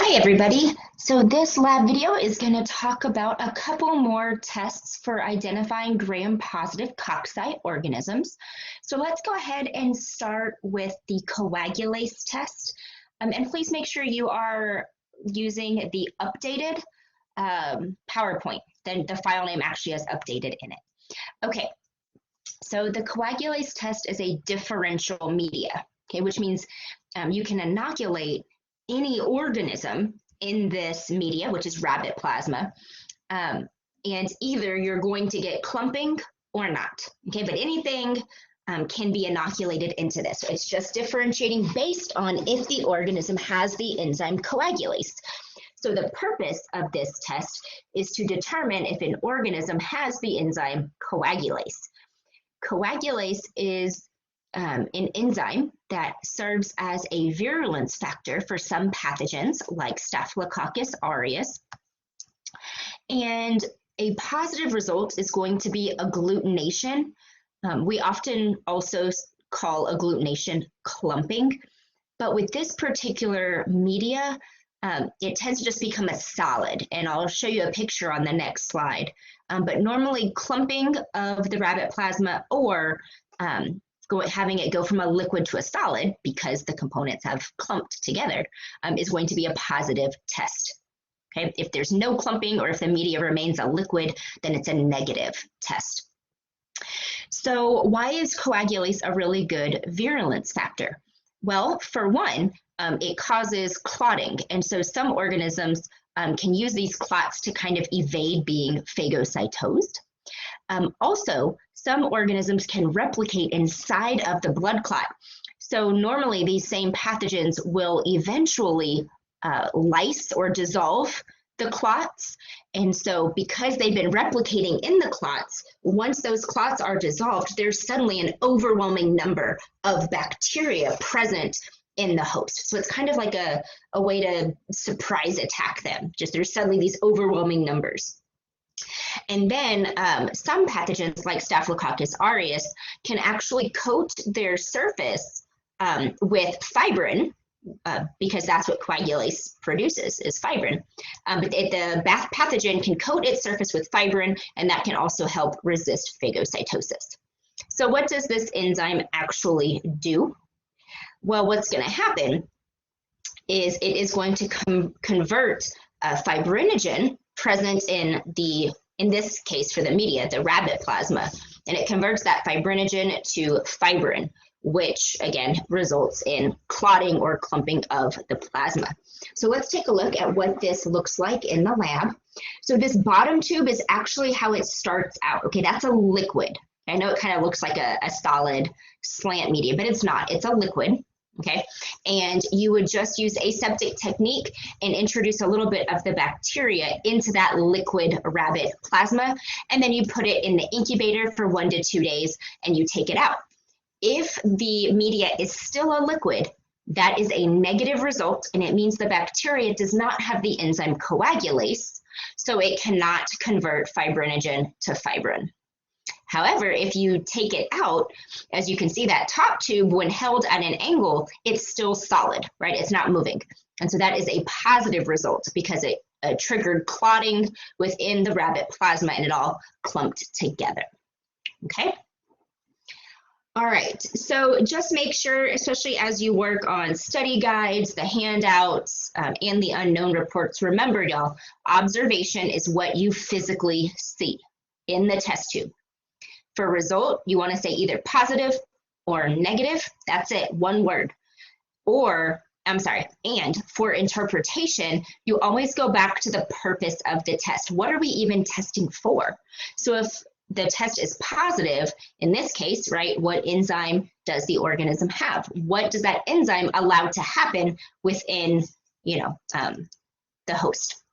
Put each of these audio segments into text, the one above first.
Hi everybody. So this lab video is going to talk about a couple more tests for identifying gram-positive cocci organisms. So let's go ahead and start with the coagulase test. And please make sure you are using the updated PowerPoint. Then the file name actually has updated in it. Okay, so the coagulase test is a differential media, okay, which means you can inoculate any organism in this media, which is rabbit plasma, and either you're going to get clumping or not, okay? But anything can be inoculated into this. So it's just differentiating based on if the organism has the enzyme coagulase. So the purpose of this test is to determine if an organism has the enzyme coagulase. Coagulase is an enzyme that serves as a virulence factor for some pathogens like Staphylococcus aureus. And a positive result is going to be agglutination. We often also call agglutination clumping, but with this particular media, it tends to just become a solid, and I'll show you a picture on the next slide. But normally clumping of the rabbit plasma or having it go from a liquid to a solid because the components have clumped together is going to be a positive test. Okay, if there's no clumping or if the media remains a liquid, then it's a negative test. So why is coagulase a really good virulence factor? Well, for one, it causes clotting, and so some organisms can use these clots to kind of evade being phagocytosed. Also, some organisms can replicate inside of the blood clot. So normally these same pathogens will eventually lyse or dissolve the clots. And so because they've been replicating in the clots, once those clots are dissolved, there's suddenly an overwhelming number of bacteria present in the host. So it's kind of like a way to surprise attack them. Just there's suddenly these overwhelming numbers. And then some pathogens like Staphylococcus aureus can actually coat their surface with fibrin because that's what coagulase produces is fibrin. But the pathogen can coat its surface with fibrin, and that can also help resist phagocytosis. So what does this enzyme actually do? Well, what's going to happen is it is going to convert fibrinogen present in this case for the media, the rabbit plasma, and it converts that fibrinogen to fibrin, which again results in clotting or clumping of the plasma. So let's take a look at what this looks like in the lab. So this bottom tube is actually how it starts out. Okay, that's a liquid. I know it kind of looks like a solid slant media, but it's not. It's a liquid. Okay, and you would just use aseptic technique and introduce a little bit of the bacteria into that liquid rabbit plasma, and then you put it in the incubator for 1 to 2 days and you take it out. If the media is still a liquid, that is a negative result, and it means the bacteria does not have the enzyme coagulase, so it cannot convert fibrinogen to fibrin. However, if you take it out, as you can see, that top tube, when held at an angle, it's still solid, right? It's not moving. And so that is a positive result because it triggered clotting within the rabbit plasma and it all clumped together, okay? All right, so just make sure, especially as you work on study guides, the handouts, and the unknown reports, remember y'all, observation is what you physically see in the test tube. For result, you want to say either positive or negative. That's it, one word. And for interpretation, you always go back to the purpose of the test. What are we even testing for? So if the test is positive, in this case, right, what enzyme does the organism have? What does that enzyme allow to happen within, the host?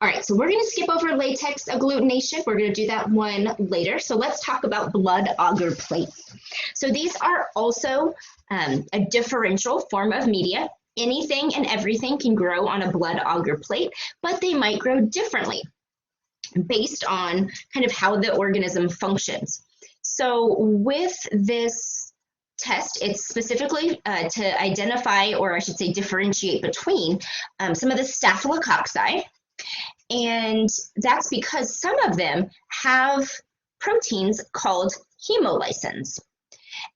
All right, so we're going to skip over latex agglutination. We're going to do that one later. So let's talk about blood agar plates. So these are also a differential form of media. Anything and everything can grow on a blood agar plate, but they might grow differently based on kind of how the organism functions. So with this test, it's specifically to identify, or I should say differentiate between some of the staphylococci. And that's because some of them have proteins called hemolysins.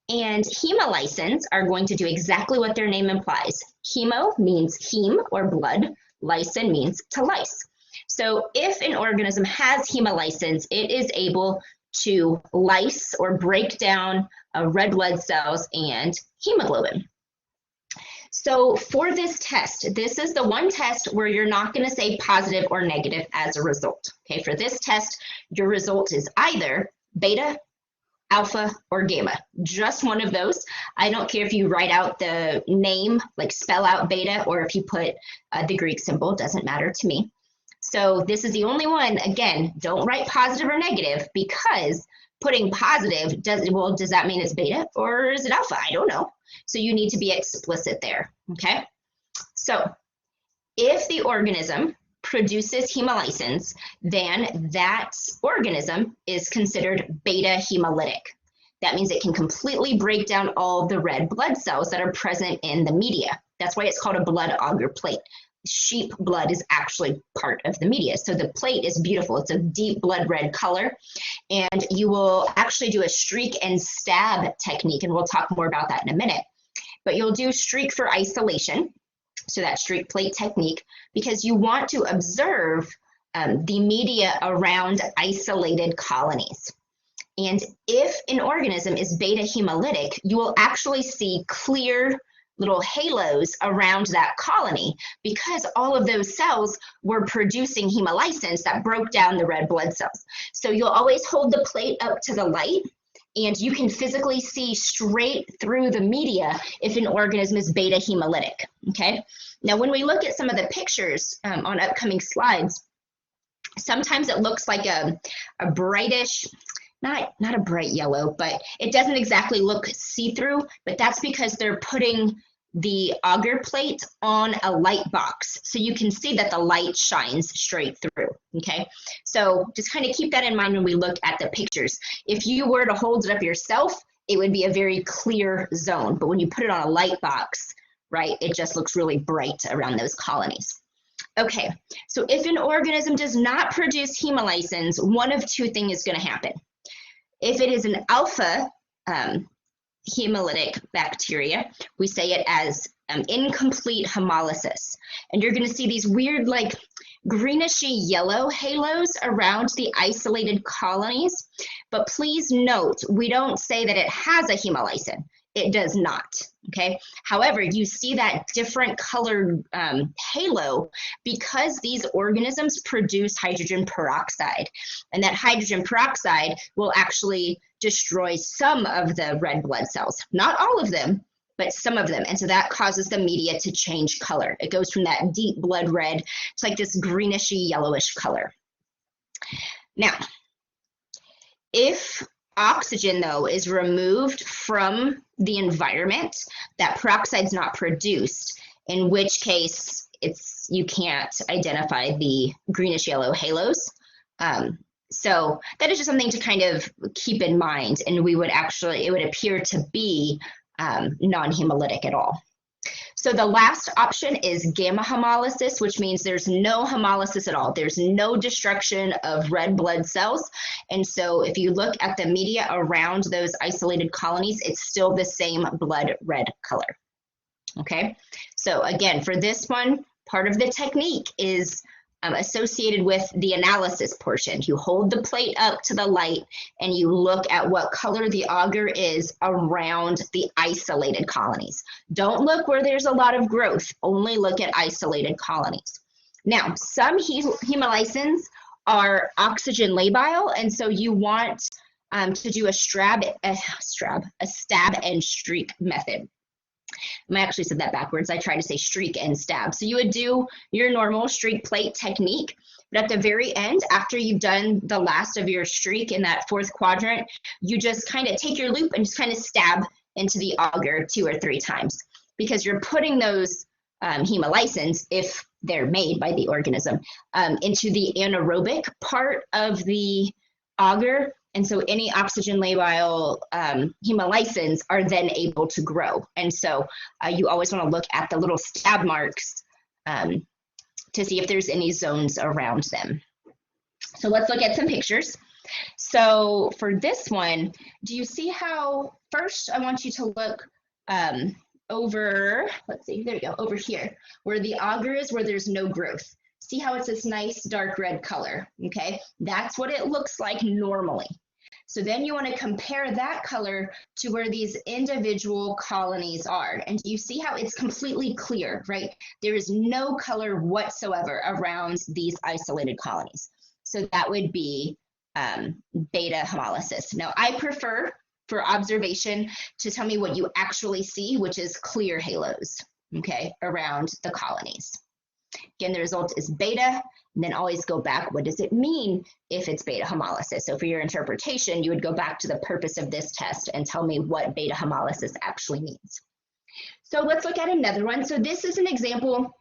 And hemolysins are going to do exactly what their name implies. Hemo means heme or blood, lysin means to lyse. So if an organism has hemolysins, it is able to lyse or break down red blood cells and hemoglobin. So for this test, this is the one test where you're not going to say positive or negative as a result. Okay, for this test, your result is either beta, alpha, or gamma. Just one of those. I don't care if you write out the name, like spell out beta, or if you put the Greek symbol, doesn't matter to me. So this is the only one. Again, don't write positive or negative, because putting positive, does that mean it's beta or is it alpha? I don't know. So you need to be explicit there, okay? So if the organism produces hemolysins, then that organism is considered beta hemolytic. That means it can completely break down all the red blood cells that are present in the media. That's why it's called a blood agar plate. Sheep blood is actually part of the media. So the plate is beautiful. It's a deep blood red color. And you will actually do a streak and stab technique, and we'll talk more about that in a minute. But you'll do streak for isolation, so that streak plate technique, because you want to observe the media around isolated colonies. And if an organism is beta hemolytic, you will actually see clear little halos around that colony, because all of those cells were producing hemolysins that broke down the red blood cells. So you'll always hold the plate up to the light, and you can physically see straight through the media if an organism is beta hemolytic, okay? Now, when we look at some of the pictures on upcoming slides, sometimes it looks like a brightish, not a bright yellow, but it doesn't exactly look see-through, but that's because they're putting the agar plate on a light box, so you can see that the light shines straight through, okay? So just kind of keep that in mind when we look at the pictures. If you were to hold it up yourself, it would be a very clear zone, but when you put it on a light box, right, it just looks really bright around those colonies. Okay, so if an organism does not produce hemolysins, one of two things is going to happen. If it is an alpha hemolytic bacteria, we say it as incomplete hemolysis. And you're going to see these weird, like, greenish-y yellow halos around the isolated colonies. But please note, we don't say that it has a hemolysin. It does not, okay? However, you see that different colored halo because these organisms produce hydrogen peroxide. And that hydrogen peroxide will actually destroy some of the red blood cells. Not all of them, but some of them. And so that causes the media to change color. It goes from that deep blood red to like this greenish-y yellowish color. Now, if oxygen, though, is removed from the environment, that peroxide's not produced, in which case you can't identify the greenish yellow halos. So that is just something to kind of keep in mind, and it would appear to be non-hemolytic at all. So the last option is gamma hemolysis, which means there's no hemolysis at all. There's no destruction of red blood cells. And so if you look at the media around those isolated colonies, it's still the same blood red color. Okay, so again, for this one, part of the technique is associated with the analysis portion. You hold the plate up to the light and you look at what color the agar is around the isolated colonies. Don't look where there's a lot of growth, only look at isolated colonies. Now, some hemolysins are oxygen labile, and so you want to do a stab and streak method. I actually said that backwards. I tried to say streak and stab. So you would do your normal streak plate technique, but at the very end, after you've done the last of your streak in that fourth quadrant, you just kind of take your loop and just kind of stab into the agar 2 or 3 times, because you're putting those hemolysins, if they're made by the organism, into the anaerobic part of the agar, And so any oxygen labile hemolysins are then able to grow. And so you always want to look at the little stab marks to see if there's any zones around them. So let's look at some pictures. So for this one, do you see how, first I want you to look over, let's see, there you go, over here, where the agar is, where there's no growth. See how it's this nice dark red color, okay? That's what it looks like normally. So then you want to compare that color to where these individual colonies are. And you see how it's completely clear, right? There is no color whatsoever around these isolated colonies. So that would be beta hemolysis. Now, I prefer for observation to tell me what you actually see, which is clear halos, okay, around the colonies. Again, the result is beta, and then always go back, what does it mean if it's beta hemolysis? So for your interpretation, you would go back to the purpose of this test and tell me what beta hemolysis actually means. So let's look at another one. So this is an example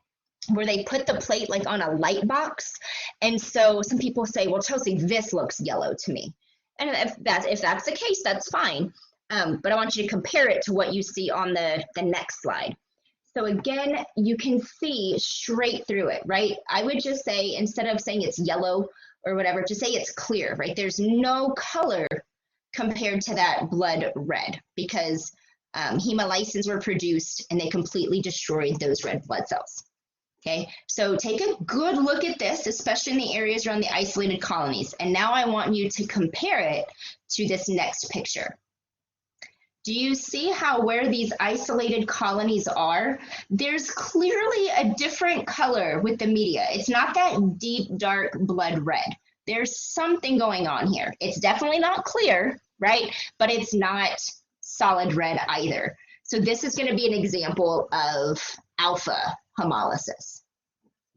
where they put the plate like on a light box. And so some people say, well, Chelsea, this looks yellow to me. And if that's the case, that's fine. But I want you to compare it to what you see on the next slide. So again, you can see straight through it, right? I would just say, instead of saying it's yellow or whatever, just say it's clear, right? There's no color compared to that blood red because hemolysins were produced and they completely destroyed those red blood cells. Okay, so take a good look at this, especially in the areas around the isolated colonies. And now I want you to compare it to this next picture. Do you see how where these isolated colonies are, there's clearly a different color with the media. It's not that deep, dark blood red. There's something going on here. It's definitely not clear, right? But it's not solid red either. So this is going to be an example of alpha hemolysis,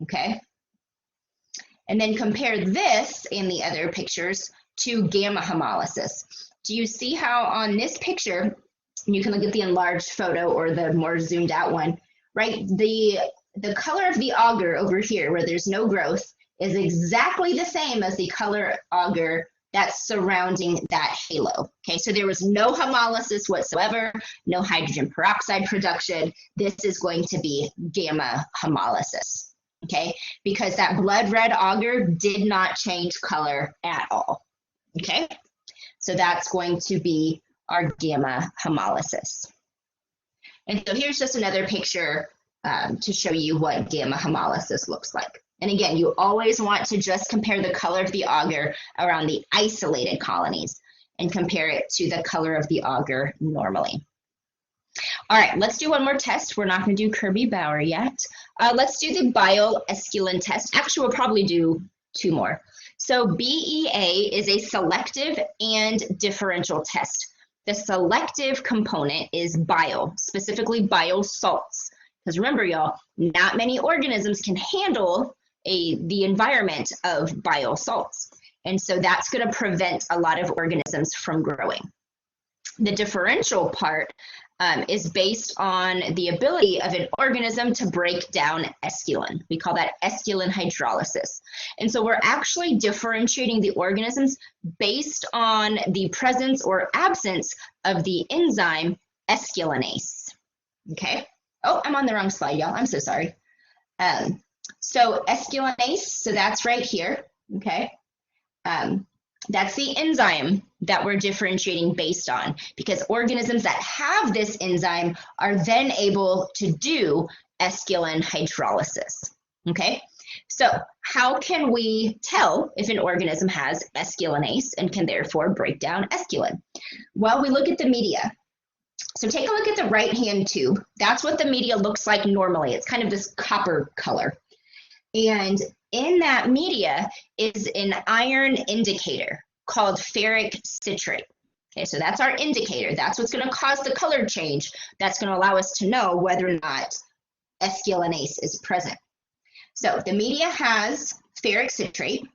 okay? And then compare this and the other pictures to gamma hemolysis. Do you see how on this picture, you can look at the enlarged photo or the more zoomed out one, right? The color of the agar over here where there's no growth is exactly the same as the color agar that's surrounding that halo. Okay, so there was no hemolysis whatsoever, no hydrogen peroxide production. This is going to be gamma hemolysis, okay? Because that blood red agar did not change color at all, okay? So that's going to be our gamma hemolysis. And so here's just another picture to show you what gamma hemolysis looks like. And again, you always want to just compare the color of the agar around the isolated colonies and compare it to the color of the agar normally. All right, let's do one more test. We're not going to do Kirby Bauer yet. Let's do the Bile Esculin test. Actually, we'll probably do two more. So BEA is a selective and differential test. The selective component is bile, specifically bile salts. Because remember, y'all, not many organisms can handle the environment of bile salts. And so that's going to prevent a lot of organisms from growing. The differential part is based on the ability of an organism to break down esculin. We call that esculin hydrolysis. And so we're actually differentiating the organisms based on the presence or absence of the enzyme esculinase. Okay. Oh, I'm on the wrong slide, y'all. I'm so sorry. So esculinase, so that's right here, okay? That's the enzyme that we're differentiating based on, because organisms that have this enzyme are then able to do esculin hydrolysis, okay? So how can we tell if an organism has esculinase and can therefore break down esculin? Well, we look at the media. So take a look at the right-hand tube. That's what the media looks like normally. It's kind of this copper color. And in that media is an iron indicator called ferric citrate. Okay, so that's our indicator. That's what's going to cause the color change. That's going to allow us to know whether or not esculinase is present. So the media has ferric citrate.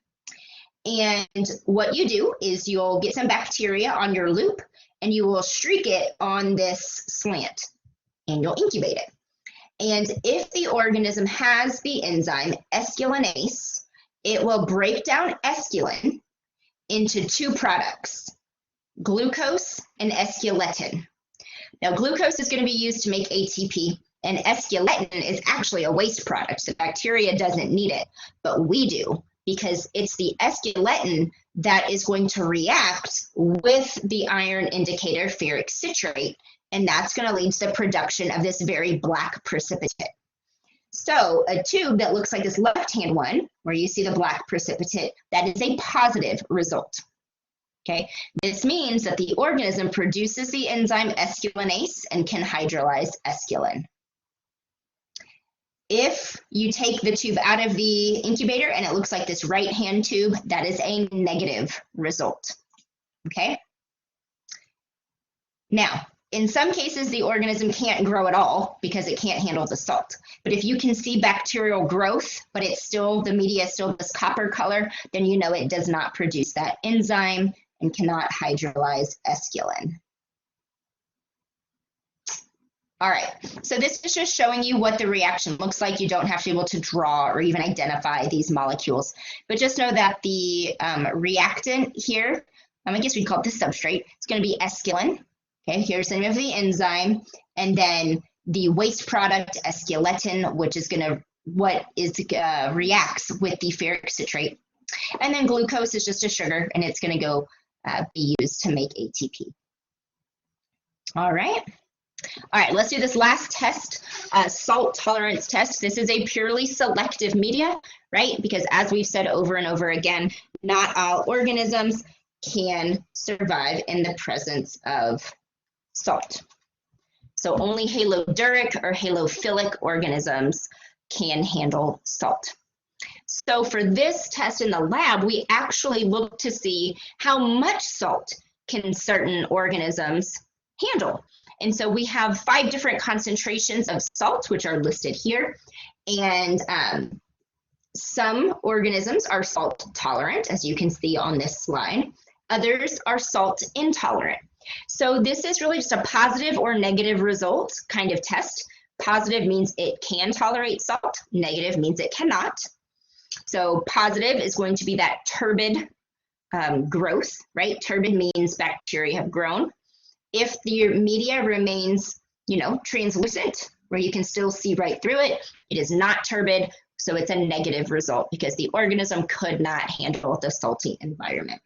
And what you do is you'll get some bacteria on your loop and you will streak it on this slant and you'll incubate it. And if the organism has the enzyme esculinase, it will break down esculin into two products, glucose and esculin. Now, glucose is going to be used to make ATP, and esculin is actually a waste product. The bacteria doesn't need it, but we do, because it's the esculin that is going to react with the iron indicator ferric citrate, and that's going to lead to the production of this very black precipitate. So a tube that looks like this left-hand one, where you see the black precipitate, that is a positive result. Okay, this means that the organism produces the enzyme esculinase and can hydrolyze esculin. If you take the tube out of the incubator and it looks like this right-hand tube, that is a negative result. Okay. Now, in some cases, the organism can't grow at all because it can't handle the salt. But if you can see bacterial growth, but it's still, the media is still this copper color, then you know it does not produce that enzyme and cannot hydrolyze esculin. All right, so this is just showing you what the reaction looks like. You don't have to be able to draw or even identify these molecules, but just know that the reactant here, I guess we'd call it the substrate, it's going to be esculin. Okay, here's the name of the enzyme, and then the waste product esculin, which is going to reacts with the ferric citrate, and then glucose is just a sugar, and it's going to go be used to make ATP. All right. All right, let's do this last test, salt tolerance test. This is a purely selective media, right? Because as we've said over and over again, not all organisms can survive in the presence of salt. So only haloduric or halophilic organisms can handle salt. So for this test in the lab, we actually look to see how much salt can certain organisms handle. And so we have 5 different concentrations of salt, which are listed here. And some organisms are salt tolerant, as you can see on this slide. Others are salt intolerant. So this is really just a positive or negative result kind of test. Positive means it can tolerate salt. Negative means it cannot. So positive is going to be that turbid growth, right? Turbid means bacteria have grown. If the media remains, translucent, where you can still see right through it, it is not turbid, so it's a negative result because the organism could not handle the salty environment.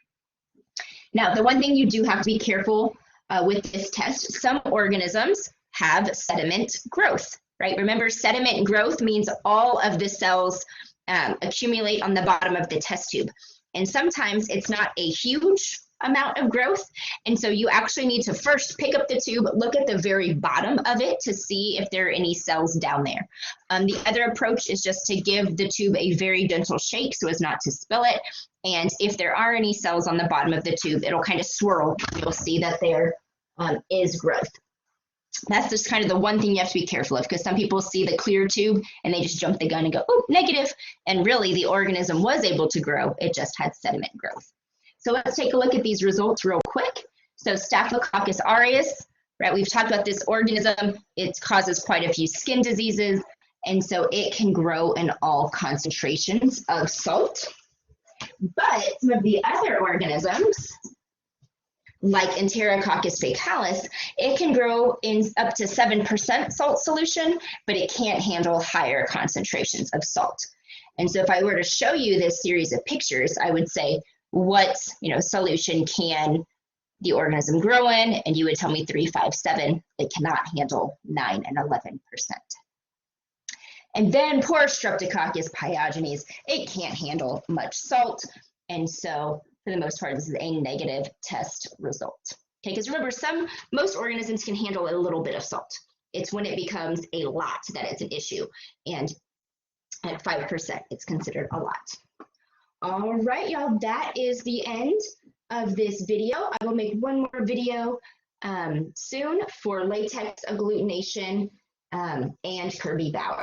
Now, the one thing you do have to be careful with this test, some organisms have sediment growth, right? Remember, sediment growth means all of the cells accumulate on the bottom of the test tube. And sometimes it's not a huge amount of growth. And so you actually need to first pick up the tube, look at the very bottom of it to see if there are any cells down there. The other approach is just to give the tube a very gentle shake so as not to spill it. And if there are any cells on the bottom of the tube, it'll kind of swirl. You'll see that there is growth. That's just kind of the one thing you have to be careful of, because some people see the clear tube and they just jump the gun and go, oh, negative. And really the organism was able to grow. It just had sediment growth. So let's take a look at these results real quick. So Staphylococcus aureus, right? We've talked about this organism. It causes quite a few skin diseases. And so it can grow in all concentrations of salt. But some of the other organisms, like Enterococcus faecalis, it can grow in up to 7% salt solution, but it can't handle higher concentrations of salt. And so if I were to show you this series of pictures, I would say, what solution can the organism grow in? And you would tell me 3, 5, 7. It cannot handle 9 and 11%. And then poor Streptococcus pyogenes, it can't handle much salt. And so for the most part, this is a negative test result. Okay, because remember, most organisms can handle a little bit of salt. It's when it becomes a lot that it's an issue. And at 5%, it's considered a lot. All right, y'all, that is the end of this video. I will make one more video soon for latex agglutination and Kirby Bauer.